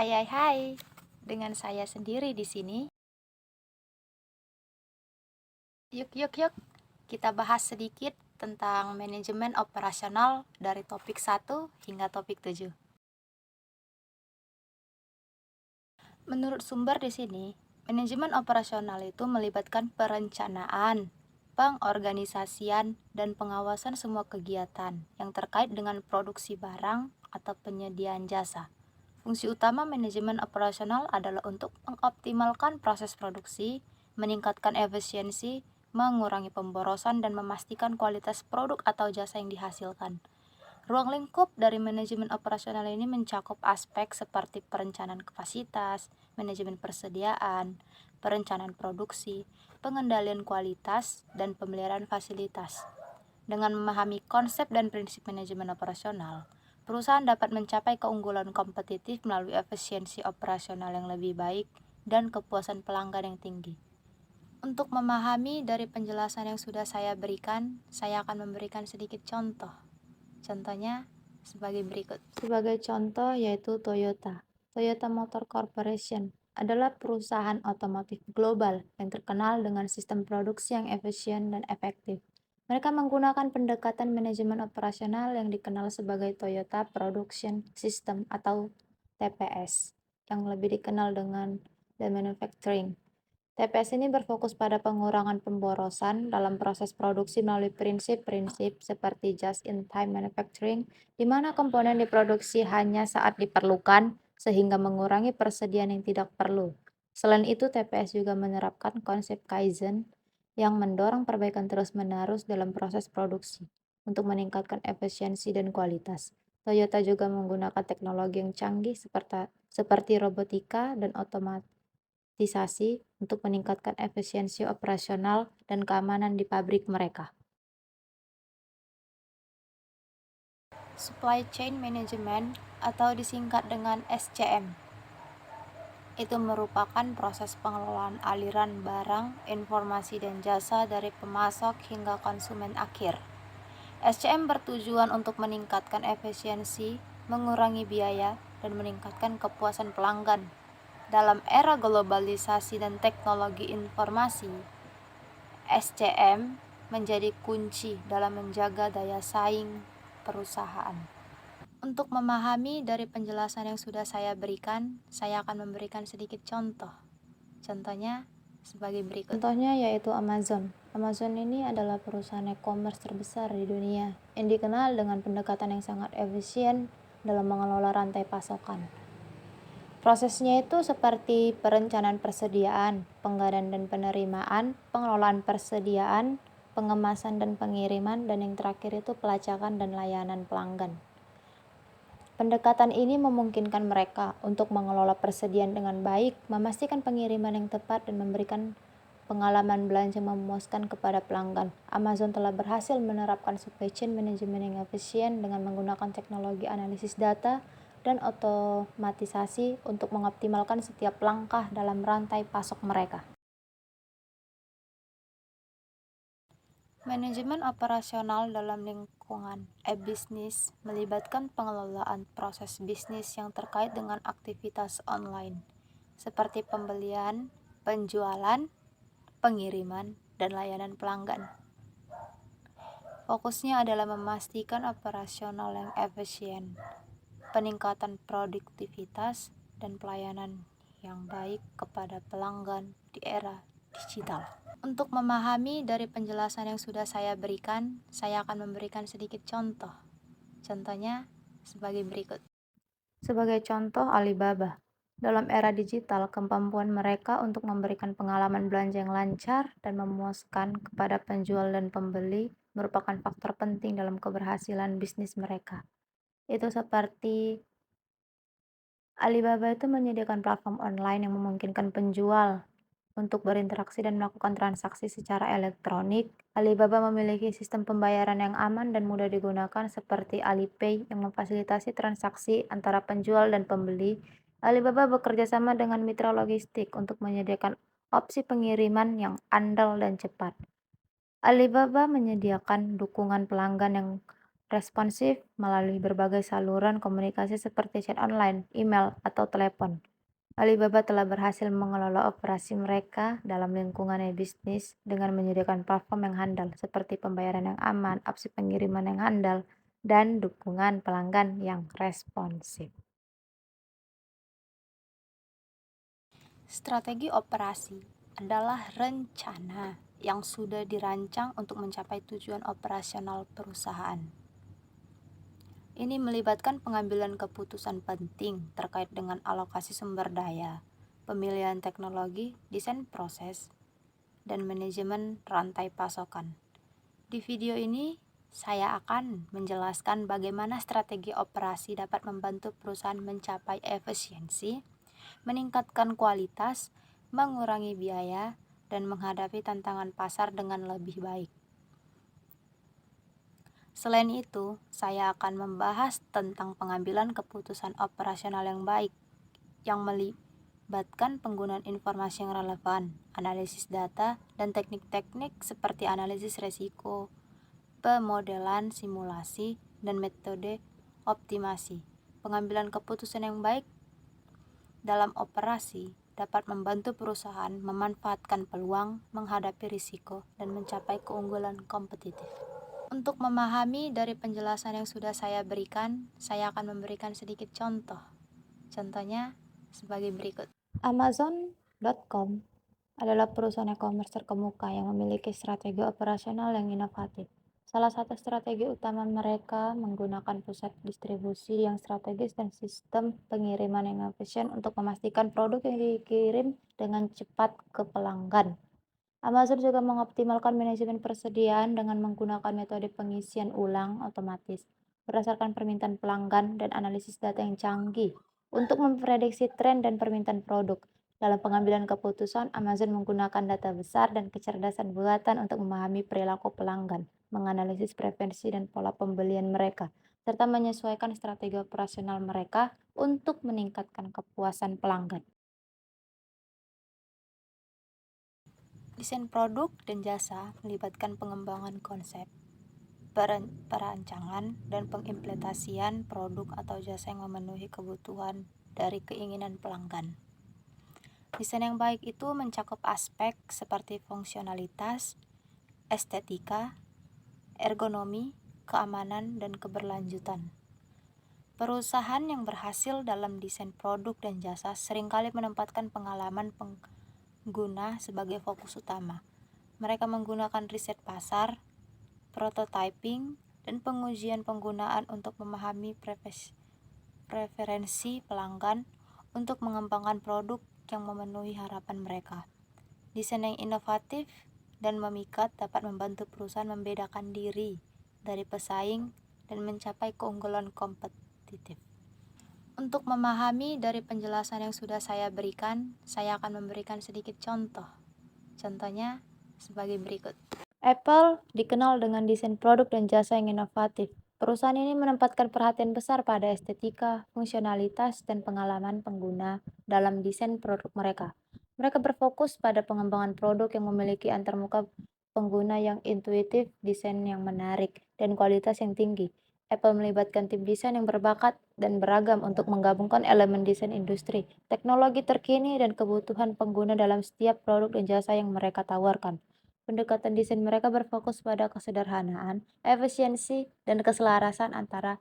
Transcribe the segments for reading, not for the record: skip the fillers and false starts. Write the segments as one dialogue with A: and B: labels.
A: Hai, hai, hai. Dengan saya sendiri di sini. Yuk. Kita bahas sedikit tentang manajemen operasional dari topik 1 hingga topik 7. Menurut sumber di sini, manajemen operasional itu melibatkan perencanaan, pengorganisasian, dan pengawasan semua kegiatan yang terkait dengan produksi barang atau penyediaan jasa. Fungsi utama manajemen operasional adalah untuk mengoptimalkan proses produksi, meningkatkan efisiensi, mengurangi pemborosan, dan memastikan kualitas produk atau jasa yang dihasilkan. Ruang lingkup dari manajemen operasional ini mencakup aspek seperti perencanaan kapasitas, manajemen persediaan, perencanaan produksi, pengendalian kualitas, dan pemeliharaan fasilitas. Dengan memahami konsep dan prinsip manajemen operasional, perusahaan dapat mencapai keunggulan kompetitif melalui efisiensi operasional yang lebih baik dan kepuasan pelanggan yang tinggi. Untuk memahami dari penjelasan yang sudah saya berikan, saya akan memberikan sedikit contoh. Contohnya sebagai berikut. Sebagai contoh yaitu Toyota. Toyota Motor Corporation adalah perusahaan otomotif global yang terkenal dengan sistem produksi yang efisien dan efektif. Mereka menggunakan pendekatan manajemen operasional yang dikenal sebagai Toyota Production System atau TPS, yang lebih dikenal dengan The Manufacturing. TPS ini berfokus pada pengurangan pemborosan dalam proses produksi melalui prinsip-prinsip seperti just-in-time manufacturing, di mana komponen diproduksi hanya saat diperlukan, sehingga mengurangi persediaan yang tidak perlu. Selain itu, TPS juga menerapkan konsep Kaizen yang mendorong perbaikan terus-menerus dalam proses produksi untuk meningkatkan efisiensi dan kualitas. Toyota juga menggunakan teknologi yang canggih seperti robotika dan otomatisasi untuk meningkatkan efisiensi operasional dan keamanan di pabrik mereka. Supply Chain Management atau disingkat dengan SCM itu merupakan proses pengelolaan aliran barang, informasi, dan jasa dari pemasok hingga konsumen akhir. SCM bertujuan untuk meningkatkan efisiensi, mengurangi biaya, dan meningkatkan kepuasan pelanggan. Dalam era globalisasi dan teknologi informasi, SCM menjadi kunci dalam menjaga daya saing perusahaan. Untuk memahami dari penjelasan yang sudah saya berikan, saya akan memberikan sedikit contoh. Contohnya sebagai berikut. Contohnya yaitu Amazon. Amazon ini adalah perusahaan e-commerce terbesar di dunia yang dikenal dengan pendekatan yang sangat efisien dalam mengelola rantai pasokan. Prosesnya itu seperti perencanaan persediaan, pengadaan dan penerimaan, pengelolaan persediaan, pengemasan dan pengiriman, dan yang terakhir itu pelacakan dan layanan pelanggan. Pendekatan ini memungkinkan mereka untuk mengelola persediaan dengan baik, memastikan pengiriman yang tepat, dan memberikan pengalaman belanja memuaskan kepada pelanggan. Amazon telah berhasil menerapkan supply chain management yang efisien dengan menggunakan teknologi analisis data dan otomatisasi untuk mengoptimalkan setiap langkah dalam rantai pasok mereka. Manajemen operasional dalam lingkungan e-bisnis melibatkan pengelolaan proses bisnis yang terkait dengan aktivitas online, seperti pembelian, penjualan, pengiriman, dan layanan pelanggan. Fokusnya adalah memastikan operasional yang efisien, peningkatan produktivitas, dan pelayanan yang baik kepada pelanggan di era digital. Untuk memahami dari penjelasan yang sudah saya berikan, saya akan memberikan sedikit contoh. Contohnya sebagai berikut. Sebagai contoh, Alibaba. Dalam era digital, kemampuan mereka untuk memberikan pengalaman belanja yang lancar dan memuaskan kepada penjual dan pembeli merupakan faktor penting dalam keberhasilan bisnis mereka. Itu seperti Alibaba itu menyediakan platform online yang memungkinkan penjual untuk berinteraksi dan melakukan transaksi secara elektronik. Alibaba memiliki sistem pembayaran yang aman dan mudah digunakan seperti Alipay yang memfasilitasi transaksi antara penjual dan pembeli. Alibaba bekerja sama dengan mitra logistik untuk menyediakan opsi pengiriman yang andal dan cepat. Alibaba menyediakan dukungan pelanggan yang responsif melalui berbagai saluran komunikasi seperti chat online, email, atau telepon. Alibaba telah berhasil mengelola operasi mereka dalam lingkungan bisnis dengan menyediakan platform yang handal seperti pembayaran yang aman, opsi pengiriman yang handal, dan dukungan pelanggan yang responsif. Strategi operasi adalah rencana yang sudah dirancang untuk mencapai tujuan operasional perusahaan. Ini melibatkan pengambilan keputusan penting terkait dengan alokasi sumber daya, pemilihan teknologi, desain proses, dan manajemen rantai pasokan. Di video ini, saya akan menjelaskan bagaimana strategi operasi dapat membantu perusahaan mencapai efisiensi, meningkatkan kualitas, mengurangi biaya, dan menghadapi tantangan pasar dengan lebih baik. Selain itu, saya akan membahas tentang pengambilan keputusan operasional yang baik, yang melibatkan penggunaan informasi yang relevan, analisis data, dan teknik-teknik seperti analisis resiko, pemodelan simulasi, dan metode optimasi. Pengambilan keputusan yang baik dalam operasi dapat membantu perusahaan memanfaatkan peluang, menghadapi risiko, dan mencapai keunggulan kompetitif. Untuk memahami dari penjelasan yang sudah saya berikan, saya akan memberikan sedikit contoh. Contohnya sebagai berikut. Amazon.com adalah perusahaan e-commerce terkemuka yang memiliki strategi operasional yang inovatif. Salah satu strategi utama mereka menggunakan pusat distribusi yang strategis dan sistem pengiriman yang efisien untuk memastikan produk yang dikirim dengan cepat ke pelanggan. Amazon juga mengoptimalkan manajemen persediaan dengan menggunakan metode pengisian ulang otomatis berdasarkan permintaan pelanggan dan analisis data yang canggih untuk memprediksi tren dan permintaan produk. Dalam pengambilan keputusan, Amazon menggunakan data besar dan kecerdasan buatan untuk memahami perilaku pelanggan, menganalisis preferensi dan pola pembelian mereka, serta menyesuaikan strategi operasional mereka untuk meningkatkan kepuasan pelanggan. Desain produk dan jasa melibatkan pengembangan konsep, perancangan, dan pengimplementasian produk atau jasa yang memenuhi kebutuhan dari keinginan pelanggan. Desain yang baik itu mencakup aspek seperti fungsionalitas, estetika, ergonomi, keamanan, dan keberlanjutan. Perusahaan yang berhasil dalam desain produk dan jasa seringkali menempatkan pengalaman pengguna sebagai fokus utama. Mereka menggunakan riset pasar, prototyping, dan pengujian penggunaan untuk memahami preferensi pelanggan untuk mengembangkan produk yang memenuhi harapan mereka. Desain yang inovatif dan memikat dapat membantu perusahaan membedakan diri dari pesaing dan mencapai keunggulan kompetitif. Untuk memahami dari penjelasan yang sudah saya berikan, saya akan memberikan sedikit contoh. Contohnya sebagai berikut. Apple dikenal dengan desain produk dan jasa yang inovatif. Perusahaan ini menempatkan perhatian besar pada estetika, fungsionalitas, dan pengalaman pengguna dalam desain produk mereka. Mereka berfokus pada pengembangan produk yang memiliki antarmuka pengguna yang intuitif, desain yang menarik, dan kualitas yang tinggi. Apple melibatkan tim desain yang berbakat dan beragam untuk menggabungkan elemen desain industri, teknologi terkini, dan kebutuhan pengguna dalam setiap produk dan jasa yang mereka tawarkan. Pendekatan desain mereka berfokus pada kesederhanaan, efisiensi, dan keselarasan antara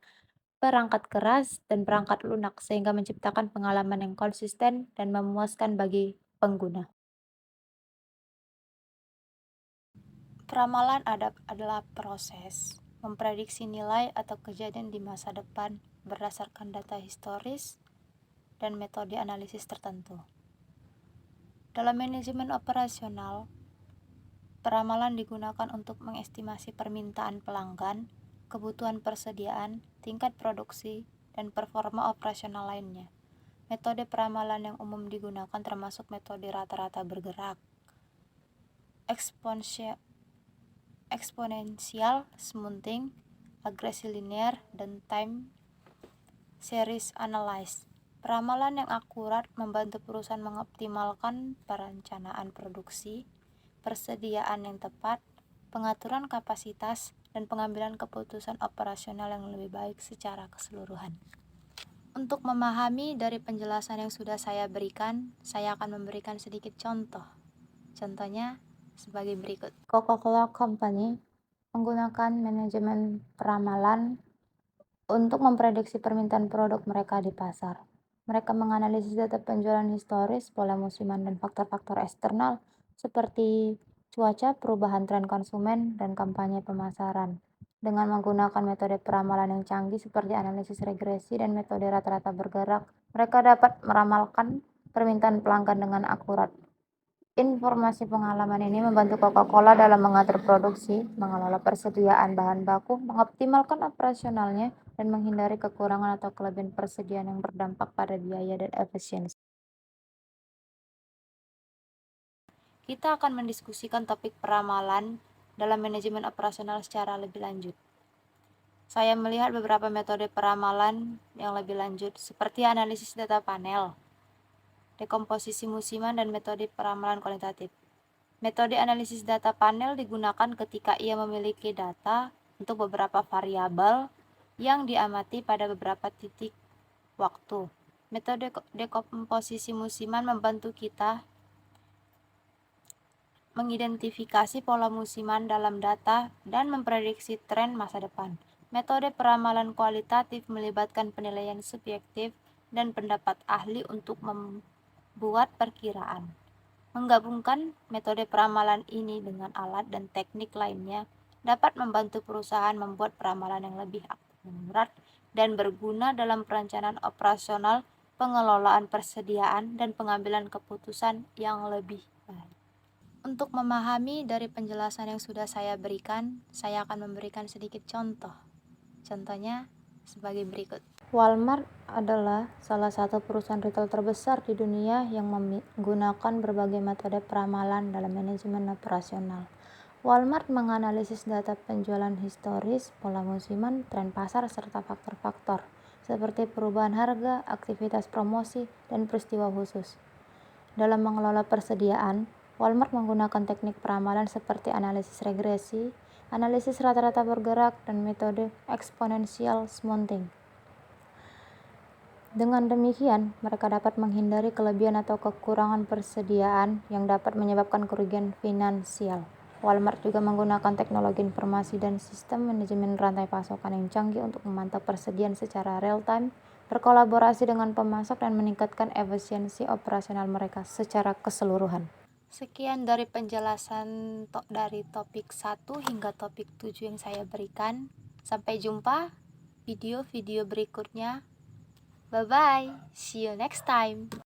A: perangkat keras dan perangkat lunak sehingga menciptakan pengalaman yang konsisten dan memuaskan bagi pengguna. Peramalan adalah proses memprediksi nilai atau kejadian di masa depan berdasarkan data historis dan metode analisis tertentu. Dalam manajemen operasional, peramalan digunakan untuk mengestimasi permintaan pelanggan, kebutuhan persediaan, tingkat produksi, dan performa operasional lainnya. Metode peramalan yang umum digunakan termasuk metode rata-rata bergerak, eksponensial smoothing, agresi linear, dan time series analysis. Peramalan yang akurat membantu perusahaan mengoptimalkan perencanaan produksi, persediaan yang tepat, pengaturan kapasitas, dan pengambilan keputusan operasional yang lebih baik secara keseluruhan. Untuk memahami dari penjelasan yang sudah saya berikan, saya akan memberikan sedikit contoh. Contohnya sebagai berikut. Coca-Cola Company menggunakan manajemen peramalan untuk memprediksi permintaan produk mereka di pasar. Mereka menganalisis data penjualan historis, pola musiman, dan faktor-faktor eksternal seperti cuaca, perubahan tren konsumen, dan kampanye pemasaran. Dengan menggunakan metode peramalan yang canggih seperti analisis regresi dan metode rata-rata bergerak, mereka dapat meramalkan permintaan pelanggan dengan akurat. Informasi pengalaman ini membantu Coca-Cola dalam mengatur produksi, mengelola persediaan bahan baku, mengoptimalkan operasionalnya, dan menghindari kekurangan atau kelebihan persediaan yang berdampak pada biaya dan efisiensi. Kita akan mendiskusikan topik peramalan dalam manajemen operasional secara lebih lanjut. Saya melihat beberapa metode peramalan yang lebih lanjut, seperti analisis data panel, dekomposisi musiman, dan metode peramalan kualitatif. Metode analisis data panel digunakan ketika ia memiliki data untuk beberapa variabel yang diamati pada beberapa titik waktu. Metode dekomposisi musiman membantu kita mengidentifikasi pola musiman dalam data dan memprediksi tren masa depan. Metode peramalan kualitatif melibatkan penilaian subjektif dan pendapat ahli untuk membuat perkiraan. Menggabungkan metode peramalan ini dengan alat dan teknik lainnya dapat membantu perusahaan membuat peramalan yang lebih akurat dan berguna dalam perencanaan operasional, pengelolaan persediaan, dan pengambilan keputusan yang lebih baik. Untuk memahami dari penjelasan yang sudah saya berikan, saya akan memberikan sedikit contoh. Contohnya sebagai berikut. Walmart adalah salah satu perusahaan retail terbesar di dunia yang menggunakan berbagai metode peramalan dalam manajemen operasional. Walmart menganalisis data penjualan historis, pola musiman, tren pasar, serta faktor-faktor seperti perubahan harga, aktivitas promosi, dan peristiwa khusus. Dalam mengelola persediaan, Walmart menggunakan teknik peramalan seperti analisis regresi, analisis rata-rata bergerak, dan metode exponential mounting. Dengan demikian, mereka dapat menghindari kelebihan atau kekurangan persediaan yang dapat menyebabkan kerugian finansial. Walmart juga menggunakan teknologi informasi dan sistem manajemen rantai pasokan yang canggih untuk memantau persediaan secara real-time, berkolaborasi dengan pemasok, dan meningkatkan efisiensi operasional mereka secara keseluruhan. Sekian dari penjelasan dari topik 1 hingga topik 7 yang saya berikan. Sampai jumpa video-video berikutnya. Bye-bye. See you next time.